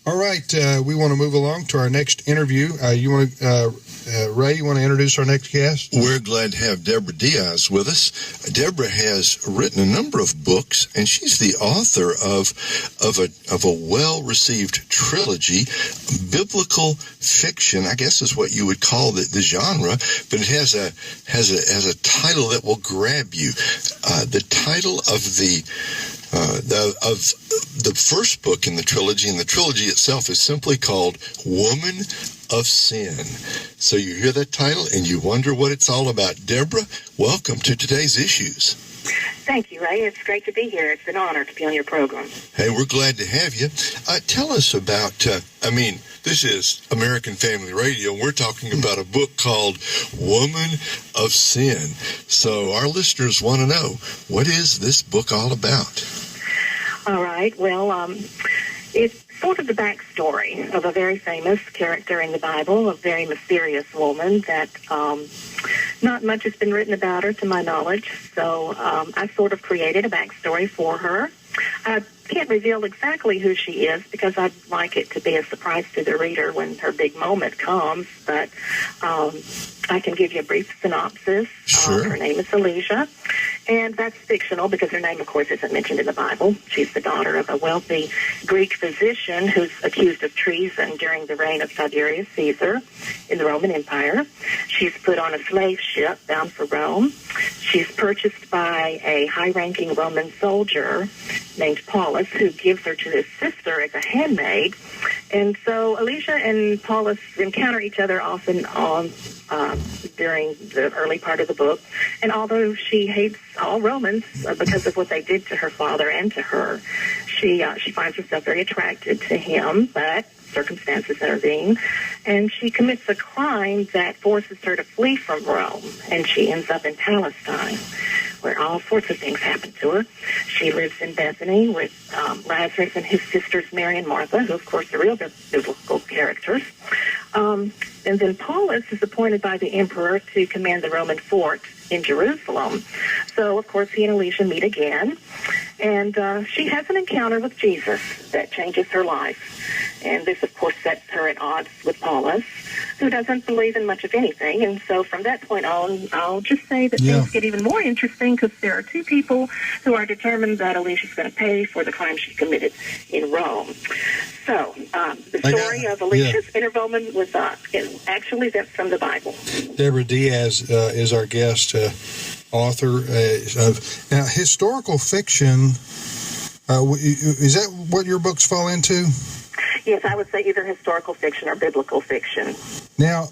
All right, we want to move along to our next interview. Ray, you want to introduce our next guest? We're glad to have Debra Diaz with us. Debra has written a number of books, and she's the author of a well-received trilogy, biblical fiction, I guess is what you would call the genre, but it has a title that will grab you. The title of the first book in the trilogy, and the trilogy itself is simply called Woman of Sin. So you hear that title and you wonder what it's all about. Debra, welcome to today's Issues. Thank you, Ray. It's great to be here. It's an honor to be on your program. Hey, we're glad to have you. Tell us about, this is American Family Radio, and we're talking about a book called Woman of Sin. So our listeners want to know, what is this book all about? All right. Well, it's sort of the backstory of a very famous character in the Bible, a very mysterious woman that not much has been written about her to my knowledge. So I sort of created a backstory for her. I can't reveal exactly who she is because I'd like it to be a surprise to the reader when her big moment comes, but I can give you a brief synopsis. Sure. Her name is Alicia, and that's fictional because her name, of course, isn't mentioned in the Bible. She's the daughter of a wealthy Greek physician who's accused of treason during the reign of Tiberius Caesar in the Roman Empire. She's put on a slave ship bound for Rome. She's purchased by a high-ranking Roman soldier named Paulus, who gives her to his sister as a handmaid. And so Alicia and Paulus encounter each other off and on during the early part of the book. And although she hates all Romans because of what they did to her father and to her, she finds herself very attracted to him, but circumstances intervene, and she commits a crime that forces her to flee from Rome, and she ends up in Palestine, where all sorts of things happen to her. She lives in Bethany with Lazarus and his sisters Mary and Martha, who, of course, are real biblical characters. And then Paulus is appointed by the emperor to command the Roman fort in Jerusalem. So, of course, he and Alicia meet again, and she has an encounter with Jesus that changes her life. And this, of course, sets her at odds with Paulus, who doesn't believe in much of anything. And so from that point on, I'll just say that things get even more interesting because there are two people who are determined that Alicia's going to pay for the crime she committed in Rome. So the story of Alicia's involvement with actually, that's from the Bible. Debra Diaz is our guest author of now historical fiction. Is that what your books fall into? Yes, I would say either historical fiction or biblical fiction. Now,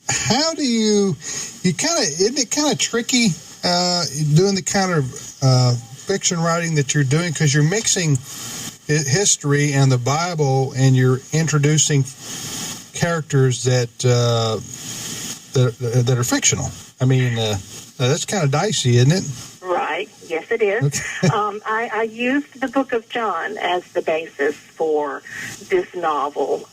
how do isn't it kind of tricky doing the kind of fiction writing that you're doing, because you're mixing history and the Bible, and you're introducing characters that are fictional. I mean, that's kind of dicey, isn't it? Right. Yes, it is. Okay. I used the Book of John as the basis for this novel.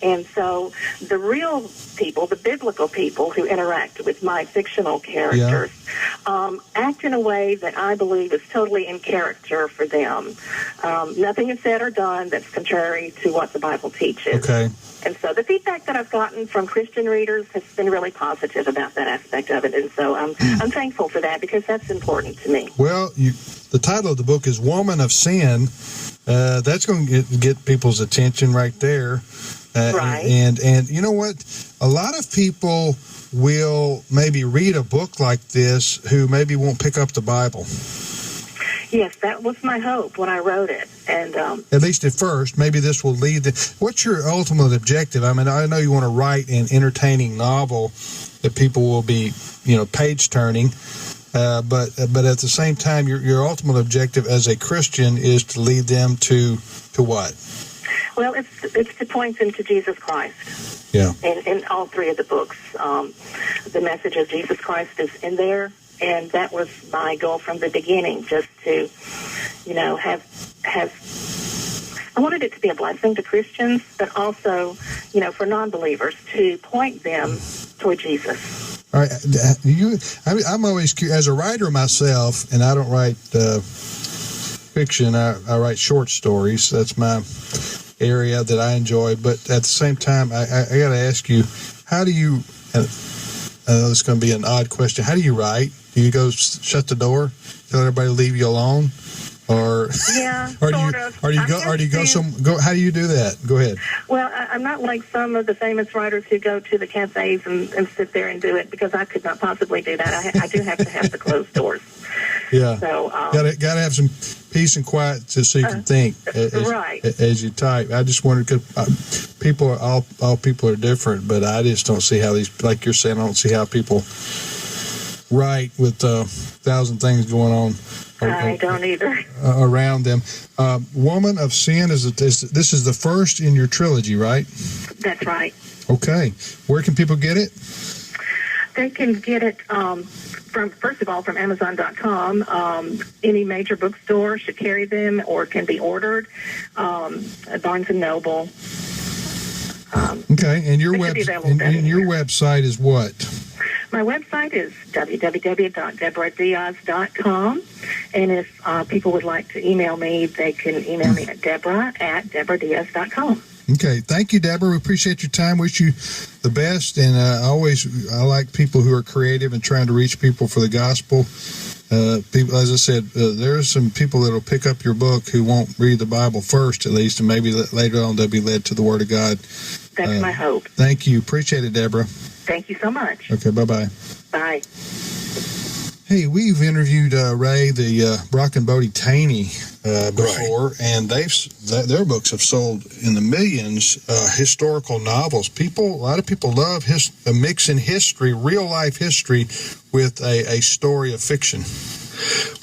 And so the real people, the biblical people who interact with my fictional characters, act in a way that I believe is totally in character for them. Nothing is said or done that's contrary to what the Bible teaches. Okay. And so the feedback that I've gotten from Christian readers has been really positive about that aspect of it. And so I'm thankful for that, because that's important to me. Well, the title of the book is Woman of Sin. That's going to get people's attention right there. Right. And you know what? A lot of people will maybe read a book like this who maybe won't pick up the Bible. Yes, that was my hope when I wrote it. And at least at first, maybe this will lead. What's your ultimate objective? I mean, I know you want to write an entertaining novel that people will be, page turning. But at the same time, your ultimate objective as a Christian is to lead them to what? Well, it's to point them to Jesus Christ. Yeah. In all three of the books, the message of Jesus Christ is in there, and that was my goal from the beginning. Just to, have. I wanted it to be a blessing to Christians, but also, for non-believers, to point them toward Jesus. All right, I'm always curious, as a writer myself, and I don't write fiction. I write short stories. That's my area that I enjoy. But at the same time, I got to ask you, how do you? I know it's going to be an odd question. How do you write? Do you go shut the door, tell everybody to leave you alone, or yeah, or do you go? How do you do that? Go ahead. Well, I'm not like some of the famous writers who go to the cafes and sit there and do it, because I could not possibly do that. I do have to have the closed doors. Yeah. So gotta have some peace and quiet so you can think as you type. I just wondered, because all people are different, but I just don't see how these, like you're saying, I don't see how people write with 1,000 things going on. I don't either. Around them. Woman of Sin this is the first in your trilogy, right? That's right. Okay. Where can people get it? They can get it first of all from Amazon.com. Any major bookstore should carry them, or can be ordered at Barnes & Noble. Okay, and your website is what? My website is www.DebraDiaz.com, and if people would like to email me, they can email me at Debra@DebraDiaz.com. Okay, thank you, Debra. We appreciate your time. Wish you the best, and I like people who are creative and trying to reach people for the gospel. People, as I said, there are some people that will pick up your book who won't read the Bible first, at least, and maybe later on they'll be led to the Word of God. That's my hope. Thank you. Appreciate it, Debra. Thank you so much. Okay, bye-bye. Bye. Hey, we've interviewed Ray, the Brock and Bodie Taney before, and their books have sold in the millions. Historical novels. A lot of people love mixing history, real life history, with a story of fiction.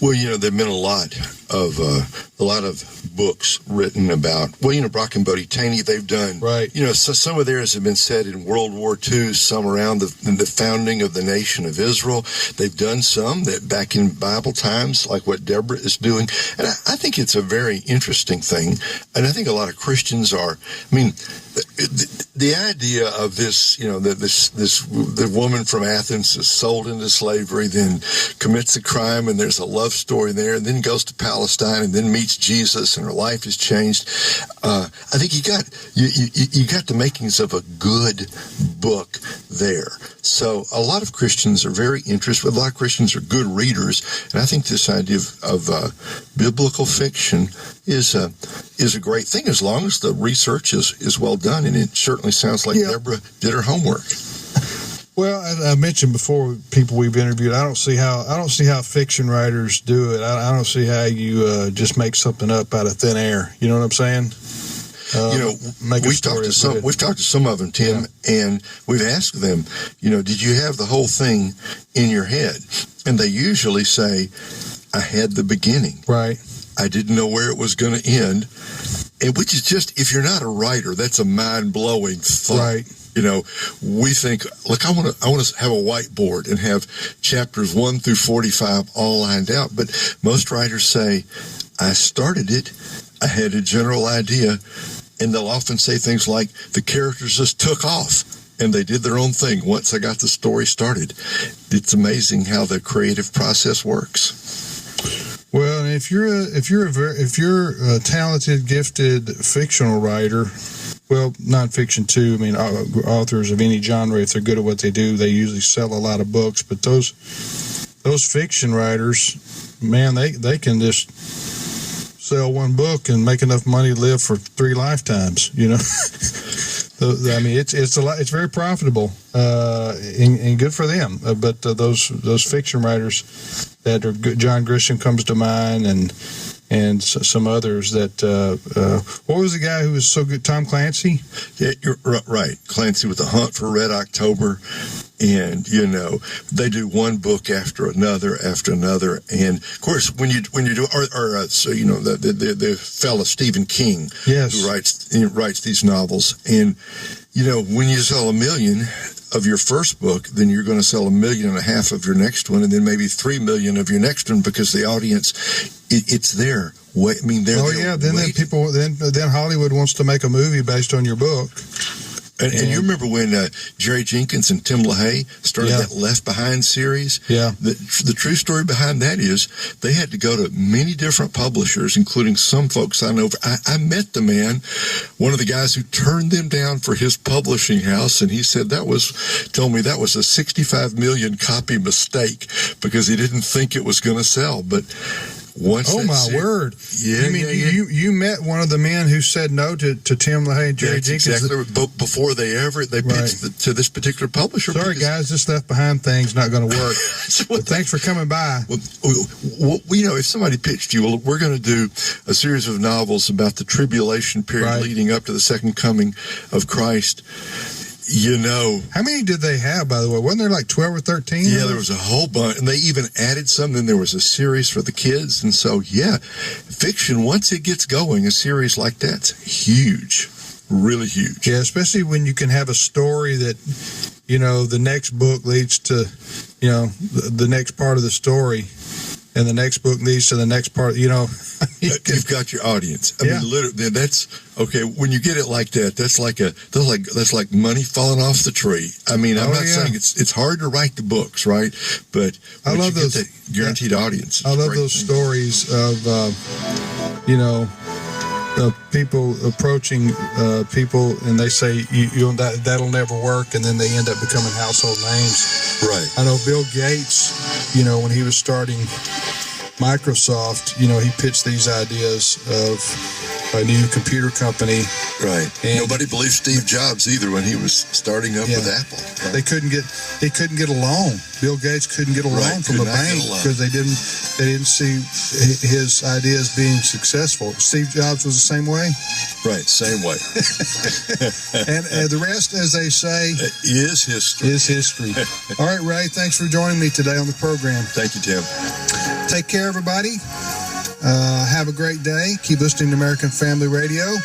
Well, there've been a lot of books written about. Well, Brock and Bodie Taney, they've done. Right. So some of theirs have been set in World War II, some around the founding of the nation of Israel. They've done some that back in Bible times, like what Debra is doing. And I think it's a very interesting thing. And I think a lot of Christians are. I mean, the idea of this, the woman from Athens is sold into slavery, then commits a crime, and there's a love story there, and then goes to Palestine, and then meets Jesus, and her life is changed. I think you got the makings of a good book there. So a lot of Christians are very interested. A lot of Christians are good readers, and I think this idea of biblical fiction is a great thing, as long as the research is well done, and it certainly sounds like Debra did her homework. Well, as I mentioned before, people we've interviewed, I don't see how fiction writers do it. I don't see how you just make something up out of thin air. You know what I'm saying? We've talked to some of them, Tim, and we've asked them, did you have the whole thing in your head? And they usually say, I had the beginning. Right. I didn't know where it was going to end. And which is just, if you're not a writer, that's a mind-blowing thought. Right. We think, look, I want to have a whiteboard and have chapters 1 through 45 all lined out. But most writers say, I started it, I had a general idea, and they'll often say things like, the characters just took off and they did their own thing once I got the story started. It's amazing how the creative process works. Well, if you're a talented, gifted fictional writer, well, nonfiction too. I mean, authors of any genre, if they're good at what they do, they usually sell a lot of books. But those fiction writers, man, they can just sell one book and make enough money to live for 3 lifetimes. I mean, it's very profitable and good for them. But those fiction writers that are good, John Grisham comes to mind, and some others that. What was the guy who was so good? Tom Clancy. Yeah, you're right. Clancy with The Hunt for Red October, and they do one book after another, and of course when you do, the fellow Stephen King, yes, who writes these novels, and when you sell 1 million of your first book, then you're going to sell 1.5 million of your next one, and then maybe 3 million of your next one, because the audience, it's there. Then Hollywood wants to make a movie based on your book. And you remember when Jerry Jenkins and Tim LaHaye started that Left Behind series? Yeah. The true story behind that is they had to go to many different publishers, including some folks I know. I met the man, one of the guys who turned them down for his publishing house, and he said told me that was a 65 million copy mistake because he didn't think it was going to sell. But once word! Yeah, you met one of the men who said no to Tim LaHaye and Jerry Jenkins. Exactly. Before they pitched to this particular publisher. Sorry, guys, this Left Behind thing's not going to work. But thanks for coming by. Well, if somebody pitched you, well, we're going to do a series of novels about the tribulation period leading up to the second coming of Christ. How many did they have, by the way? Wasn't there like 12 or 13? Yeah, there was a whole bunch, and they even added some. Then there was a series for the kids, and so fiction, once it gets going, a series like that's huge, really huge. Yeah, especially when you can have a story that the next book leads to the next part of the story, and the next book leads to the next part. You've got your audience. I mean, literally, that's okay. When you get it like that, that's like money falling off the tree. I mean, I'm not saying it's hard to write the books, right? But I love those guaranteed audience. I love those stories of people approaching people, and they say that'll never work, and then they end up becoming household names. Right. I know Bill Gates. When he was starting Microsoft, he pitched these ideas of a new computer company. Right. And nobody believed Steve Jobs either when he was starting up with Apple. Right? He couldn't get a loan. Bill Gates couldn't get a loan from a bank because they didn't see his ideas being successful. Steve Jobs was the same way. Right, same way. and the rest, as they say, is history. All right, Ray, thanks for joining me today on the program. Thank you, Tim. Take care, everybody. Have a great day. Keep listening to American Family Radio.